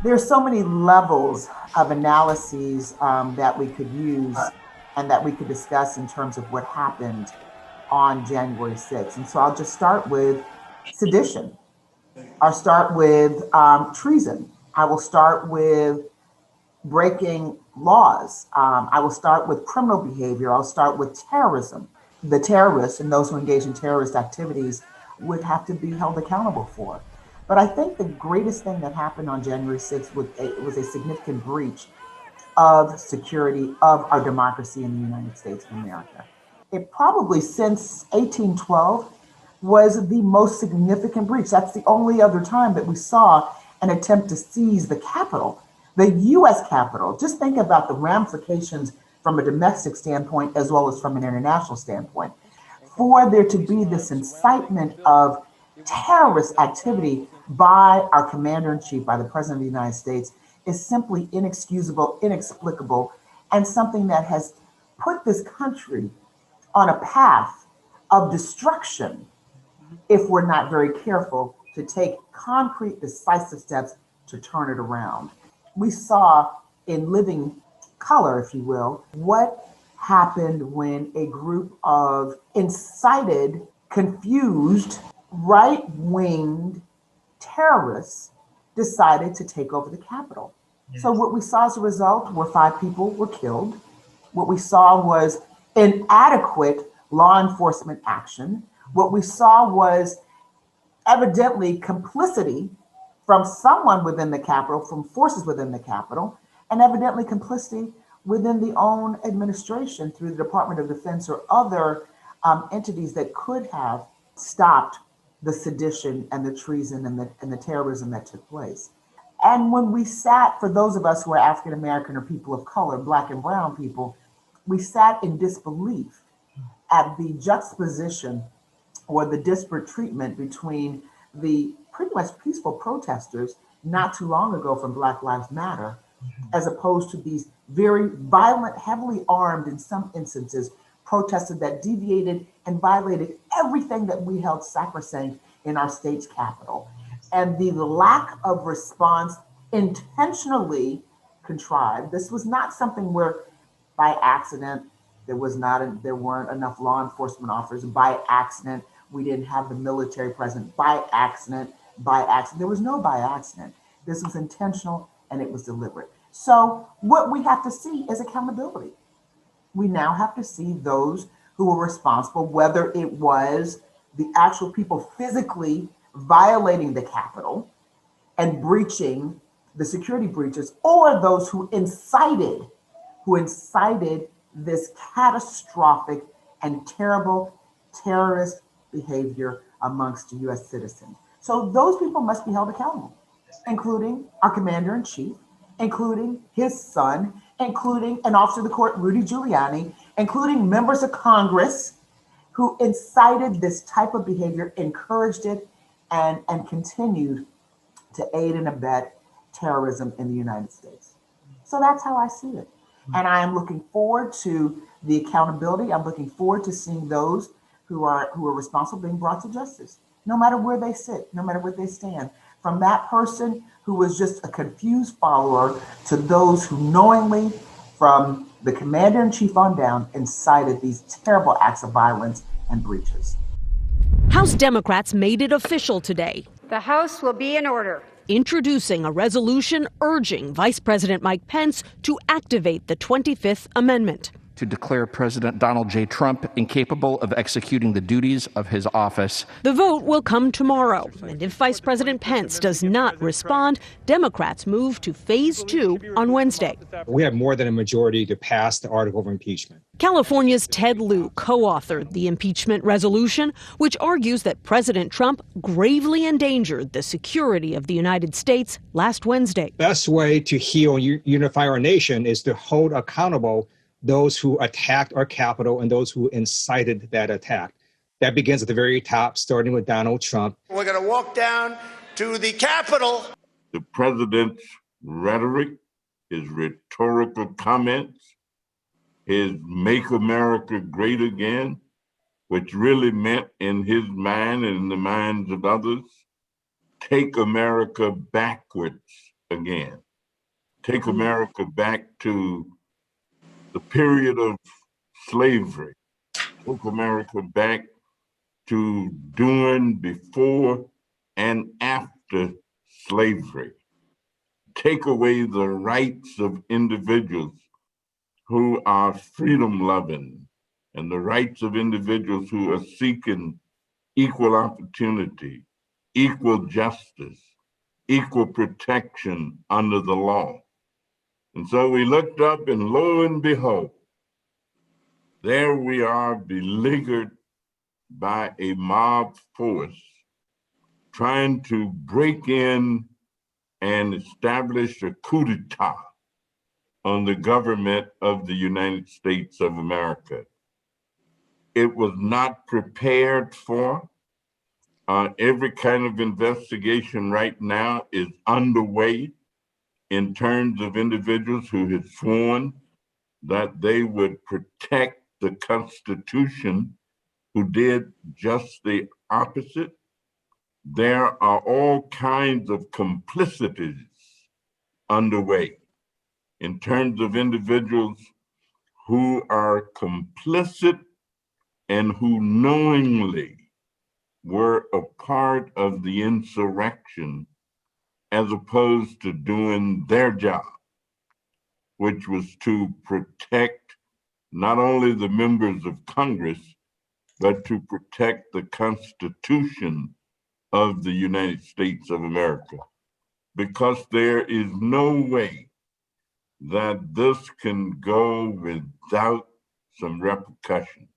There's so many levels of analyses that we could use and that we could discuss in terms of what happened on January 6th. And so I'll just start with sedition. I'll start with treason. I will start with breaking laws. I will start with criminal behavior. I'll start with terrorism. The terrorists and those who engage in terrorist activities would have to be held accountable for. But I think the greatest thing that happened on January 6th was a significant breach of security of our democracy in the United States of America. It probably since 1812 was the most significant breach. That's the only other time that we saw an attempt to seize the Capitol, the US Capitol. Just think about the ramifications from a domestic standpoint as well as from an international standpoint. For there to be this incitement of terrorist activity by our commander in chief, by the president of the United States, is simply inexcusable, inexplicable, and something that has put this country on a path of destruction if we're not very careful to take concrete, decisive steps to turn it around. We saw in living color, if you will, what happened when a group of incited, confused, right-winged terrorists decided to take over the Capitol. Yes. So what we saw as a result were 5 people were killed. What we saw was inadequate law enforcement action. What we saw was evidently complicity from someone within the Capitol, from forces within the Capitol, and evidently complicity within the own administration through the Department of Defense or other entities that could have stopped the sedition and the treason and the terrorism that took place. And when we sat, for those of us who are African American or people of color, Black and brown people, we sat in disbelief at the juxtaposition or the disparate treatment between the pretty much peaceful protesters not too long ago from Black Lives Matter, as opposed to these very violent, heavily armed, in some instances, protesters that deviated and violated everything that we held sacrosanct in our state's capital. And the lack of response intentionally contrived. This was not something where by accident there weren't enough law enforcement officers. By accident, we didn't have the military present. By accident. There was no by accident. This was intentional and it was deliberate. So what we have to see is accountability. We now have to see those who were responsible, whether it was the actual people physically violating the Capitol and breaching the security breaches, or those who incited this catastrophic and terrible terrorist behavior amongst US citizens. So those people must be held accountable, including our commander in chief, including his son, including an officer of the court, Rudy Giuliani, including members of Congress who incited this type of behavior, encouraged it, and continued to aid and abet terrorism in the United States. So that's how I see it. And I am looking forward to the accountability. I'm looking forward to seeing those who are responsible being brought to justice, no matter where they sit, no matter where they stand. From that person who was just a confused follower to those who knowingly, from the commander-in-chief on down, incited these terrible acts of violence and breaches. House Democrats made it official today. The House will be in order. Introducing a resolution urging Vice President Mike Pence to activate the 25th Amendment. To declare President Donald J. Trump incapable of executing the duties of his office. The vote will come tomorrow, and if Vice President Pence does not respond, Democrats move to Phase 2 on Wednesday. We have more than a majority to pass the article of impeachment. California's Ted Lieu co-authored the impeachment resolution, which argues that President Trump gravely endangered the security of the United States last Wednesday. Best way to heal and unify our nation is to hold accountable those who attacked our Capitol and those who incited that attack. That begins at the very top, starting with Donald Trump. We're going to walk down to the Capitol. The president's rhetoric, his rhetorical comments, his "Make America Great Again," which really meant in his mind and in the minds of others, take America backwards again. Take America back to the period of slavery. Take America back to doing before and after slavery. Take away the rights of individuals who are freedom loving and the rights of individuals who are seeking equal opportunity, equal justice, equal protection under the law. And so we looked up, and lo and behold, there we are, beleaguered by a mob force trying to break in and establish a coup d'etat on the government of the United States of America. It was not prepared for. Every kind of investigation right now is underway in terms of individuals who had sworn that they would protect the Constitution, who did just the opposite. There are all kinds of complicities underway in terms of individuals who are complicit and who knowingly were a part of the insurrection as opposed to doing their job, which was to protect not only the members of Congress, but to protect the Constitution of the United States of America. Because there is no way that this can go without some repercussions.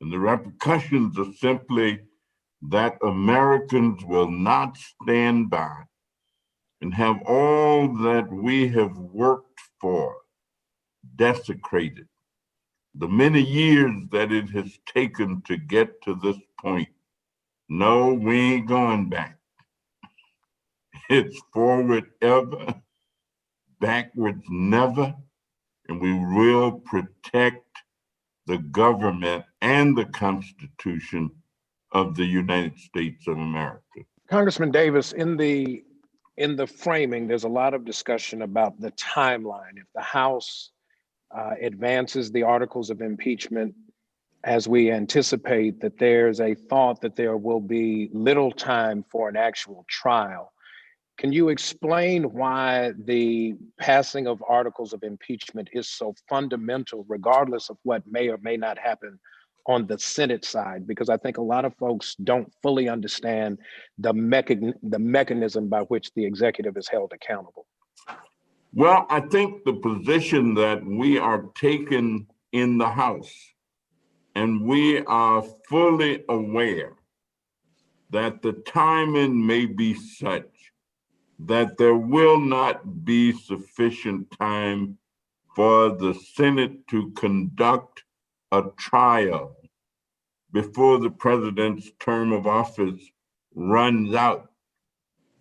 And the repercussions are simply that Americans will not stand by and have all that we have worked for desecrated. The many years that it has taken to get to this point, no, we ain't going back. It's forward ever, backwards never, and we will protect the government and the Constitution of the United States of America. Congressman Davis, in the framing, there's a lot of discussion about the timeline. If the House advances the articles of impeachment, as we anticipate, that there's a thought that there will be little time for an actual trial. Can you explain why the passing of articles of impeachment is so fundamental, regardless of what may or may not happen on the Senate side? Because I think a lot of folks don't fully understand the mechanism by which the executive is held accountable. Well, I think the position that we are taking in the House, and we are fully aware that the timing may be such that there will not be sufficient time for the Senate to conduct a trial before the president's term of office runs out.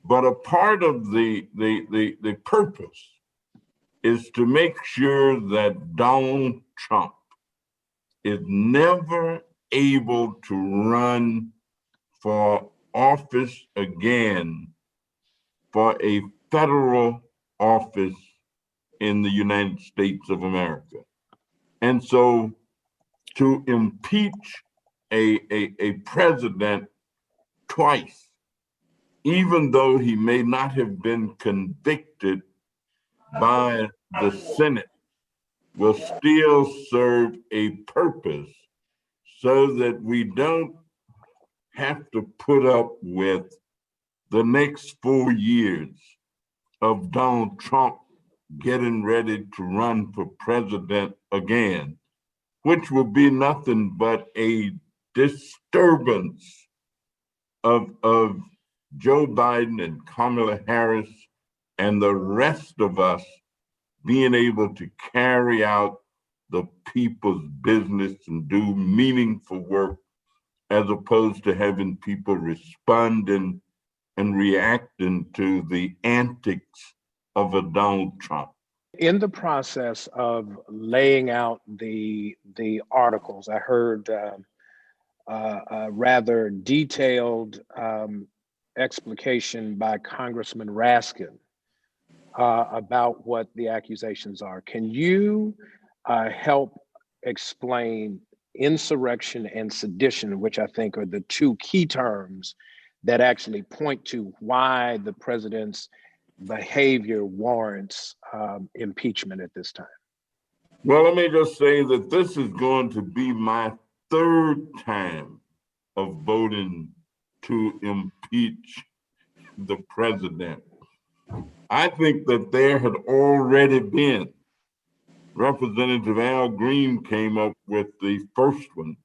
But a part of the purpose is to make sure that Donald Trump is never able to run for office again, for a federal office in the United States of America. And so to impeach a president twice, even though he may not have been convicted by the Senate, will still serve a purpose so that we don't have to put up with the next 4 years of Donald Trump getting ready to run for president again, which will be nothing but a disturbance of Joe Biden and Kamala Harris and the rest of us being able to carry out the people's business and do meaningful work, as opposed to having people responding and reacting to the antics of a Donald Trump. In the process of laying out the articles, I heard a rather detailed explication by Congressman Raskin about what the accusations are. Can you help explain insurrection and sedition, which I think are the two key terms that actually point to why the president's behavior warrants impeachment at this time? Well, let me just say that this is going to be my third time of voting to impeach the president. I think that there had already been. Representative Al Green came up with the first one,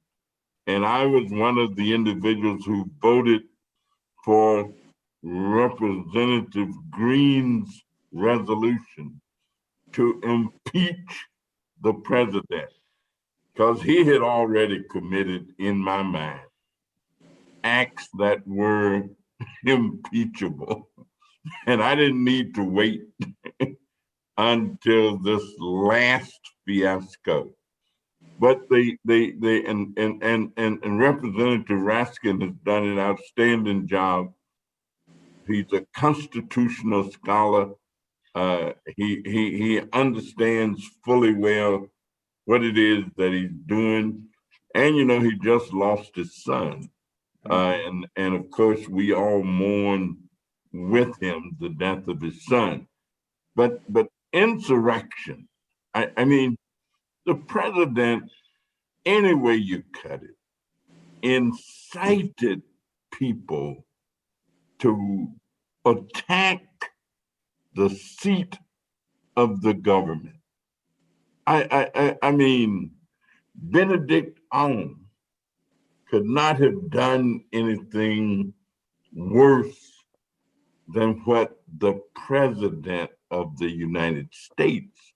and I was one of the individuals who voted for Representative Green's resolution to impeach the president, because he had already committed, in my mind, acts that were impeachable. And I didn't need to wait until this last fiasco. But and Representative Raskin has done an outstanding job. He's a constitutional scholar. He understands fully well what it is that he's doing. And, you know, he just lost his son. And of course, we all mourn with him the death of his son. But insurrection, I mean, the president, any way you cut it, incited people to attack the seat of the government. I mean, Benedict Arnold could not have done anything worse than what the president of the United States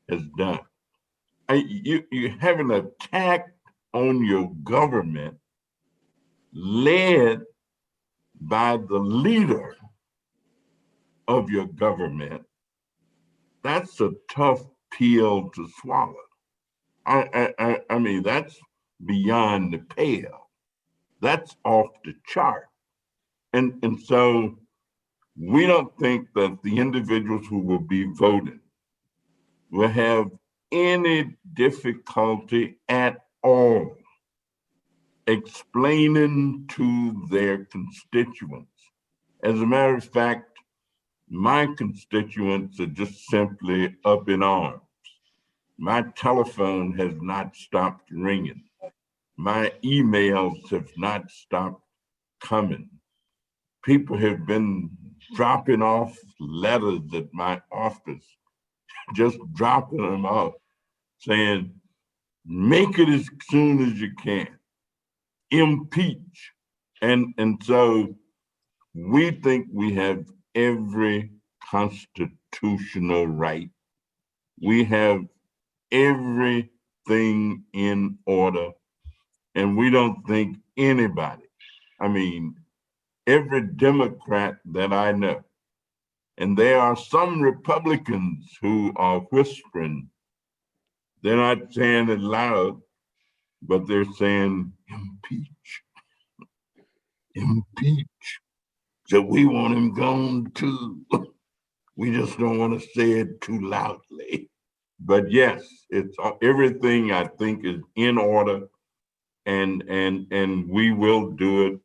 has done. You have an attack on your government led by the leader of your government. That's a tough pill to swallow. I mean, that's beyond the pale. That's off the chart. And so we don't think that the individuals who will be voting will have any difficulty at all explaining to their constituents. As a matter of fact, my constituents are just simply up in arms. My telephone has not stopped ringing. My emails have not stopped coming. People have been dropping off letters at my office, just dropping them off, saying, make it as soon as you can, impeach. And so we think we have every constitutional right. We have everything in order, and we don't think anybody, I mean, every Democrat that I know, and there are some Republicans who are whispering, they're not saying it loud, but they're saying, impeach, impeach. So we want him gone too. We just don't want to say it too loudly. But yes, it's everything I think is in order, and we will do it.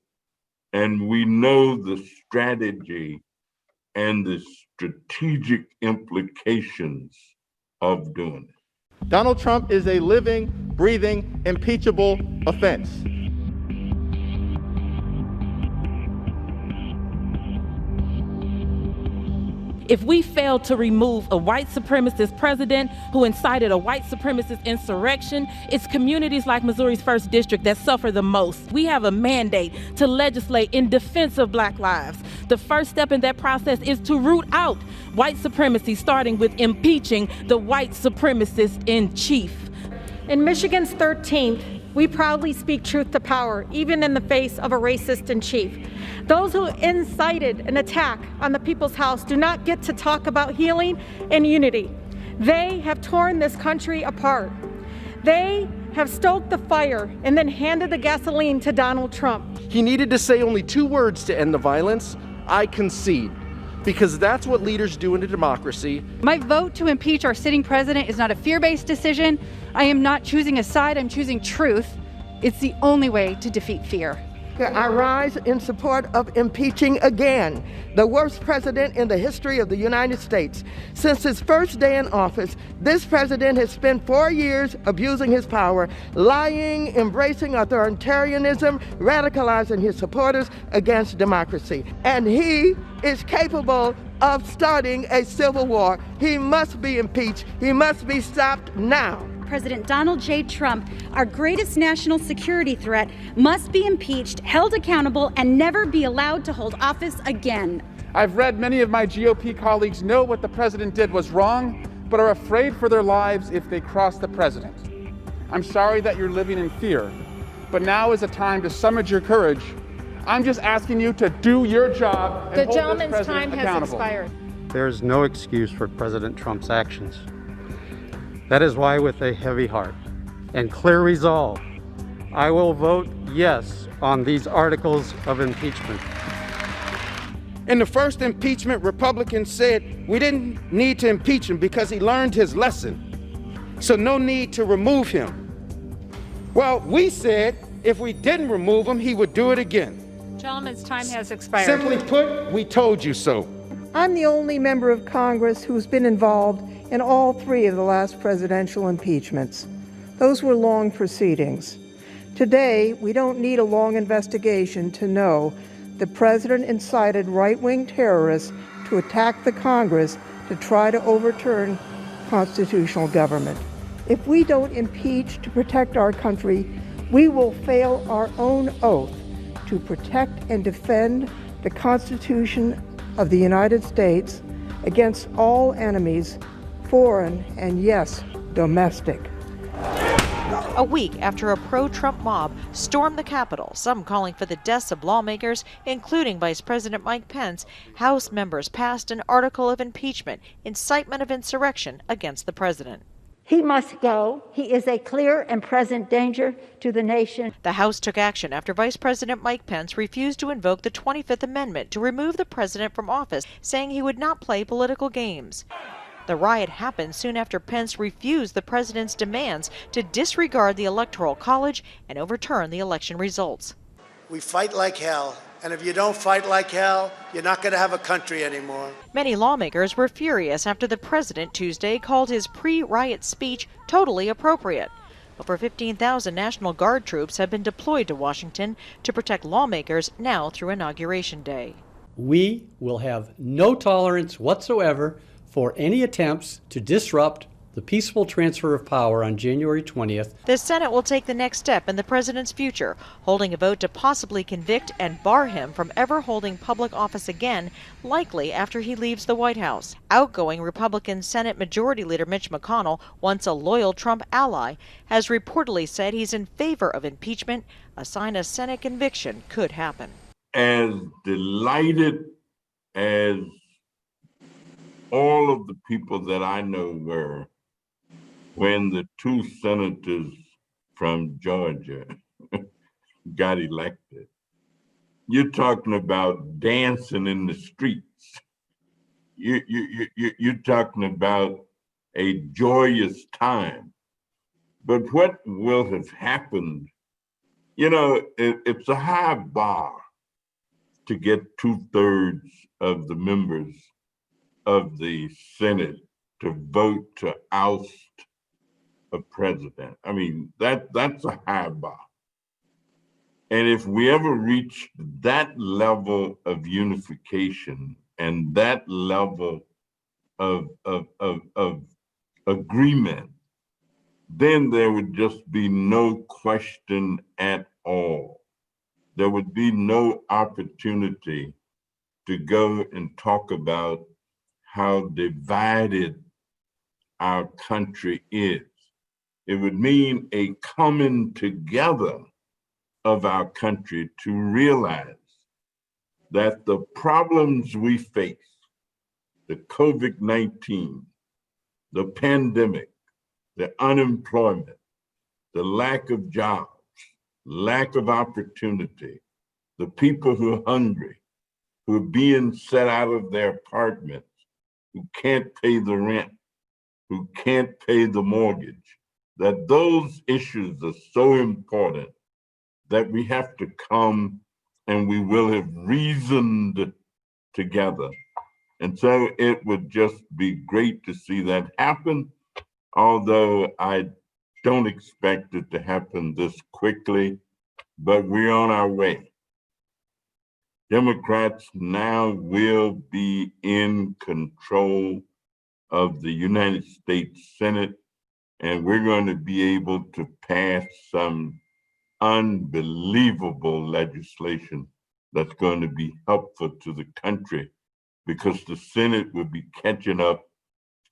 And we know the strategy and the strategic implications of doing it. Donald Trump is a living, breathing, impeachable offense. If we fail to remove a white supremacist president who incited a white supremacist insurrection, it's communities like Missouri's 1st District that suffer the most. We have a mandate to legislate in defense of Black lives. The first step in that process is to root out white supremacy, starting with impeaching the white supremacist in chief. In Michigan's 13th, we proudly speak truth to power, even in the face of a racist in chief. Those who incited an attack on the People's House do not get to talk about healing and unity. They have torn this country apart. They have stoked the fire and then handed the gasoline to Donald Trump. He needed to say only 2 words to end the violence: I concede. because that's what leaders do in a democracy. My vote to impeach our sitting president is not a fear-based decision. I am not choosing a side, I'm choosing truth. It's the only way to defeat fear. I rise in support of impeaching again the worst president in the history of the United States. Since his first day in office, this president has spent 4 years abusing his power, lying, embracing authoritarianism, radicalizing his supporters against democracy. And he is capable of starting a civil war. He must be impeached. He must be stopped now. President Donald J. Trump, our greatest national security threat, must be impeached, held accountable, and never be allowed to hold office again. I've read many of my GOP colleagues know what the president did was wrong, but are afraid for their lives if they cross the president. I'm sorry that you're living in fear, but now is a time to summon your courage. I'm just asking you to do your job and hold this president accountable. The gentleman's time has expired. There is no excuse for President Trump's actions. That is why, with a heavy heart and clear resolve, I will vote yes on these articles of impeachment. In the first impeachment, Republicans said we didn't need to impeach him because he learned his lesson, so no need to remove him. Well, we said if we didn't remove him, he would do it again. Gentleman's time has expired. Simply put, we told you so. I'm the only member of Congress who's been involved in all 3 of the last presidential impeachments. Those were long proceedings. Today, we don't need a long investigation to know the president incited right-wing terrorists to attack the Congress to try to overturn constitutional government. If we don't impeach to protect our country, we will fail our own oath to protect and defend the Constitution of the United States against all enemies, foreign and, yes, domestic. A week after a pro-Trump mob stormed the Capitol, some calling for the deaths of lawmakers, including Vice President Mike Pence, House members passed an article of impeachment, incitement of insurrection against the president. He must go. He is a clear and present danger to the nation. The House took action after Vice President Mike Pence refused to invoke the 25th Amendment to remove the president from office, saying he would not play political games. The riot happened soon after Pence refused the president's demands to disregard the Electoral College and overturn the election results. We fight like hell, and if you don't fight like hell, you're not going to have a country anymore. Many lawmakers were furious after the president Tuesday called his pre-riot speech totally appropriate. Over 15,000 National Guard troops have been deployed to Washington to protect lawmakers now through Inauguration Day. We will have no tolerance whatsoever for any attempts to disrupt the peaceful transfer of power on January 20th. The Senate will take the next step in the president's future, holding a vote to possibly convict and bar him from ever holding public office again, likely after he leaves the White House. Outgoing Republican Senate Majority Leader Mitch McConnell, once a loyal Trump ally, has reportedly said he's in favor of impeachment, a sign a Senate conviction could happen. As delighted as all of the people that I know were when the 2 senators from Georgia got elected. You're talking about dancing in the streets. You're talking about a joyous time. But what will have happened, it's a high bar to get 2/3 of the members of the Senate to vote to oust a president. I mean, that's a high bar. And if we ever reach that level of unification and that level of agreement, then there would just be no question at all. There would be no opportunity to go and talk about how divided our country is. It would mean a coming together of our country to realize that the problems we face, the COVID-19, the pandemic, the unemployment, the lack of jobs, lack of opportunity, the people who are hungry, who are being set out of their apartments, who can't pay the rent, who can't pay the mortgage, that those issues are so important that we have to come and we will have reasoned together. And so it would just be great to see that happen, although I don't expect it to happen this quickly, but we're on our way. Democrats now will be in control of the United States Senate, and we're going to be able to pass some unbelievable legislation that's going to be helpful to the country, because the Senate will be catching up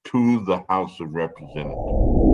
to the House of Representatives.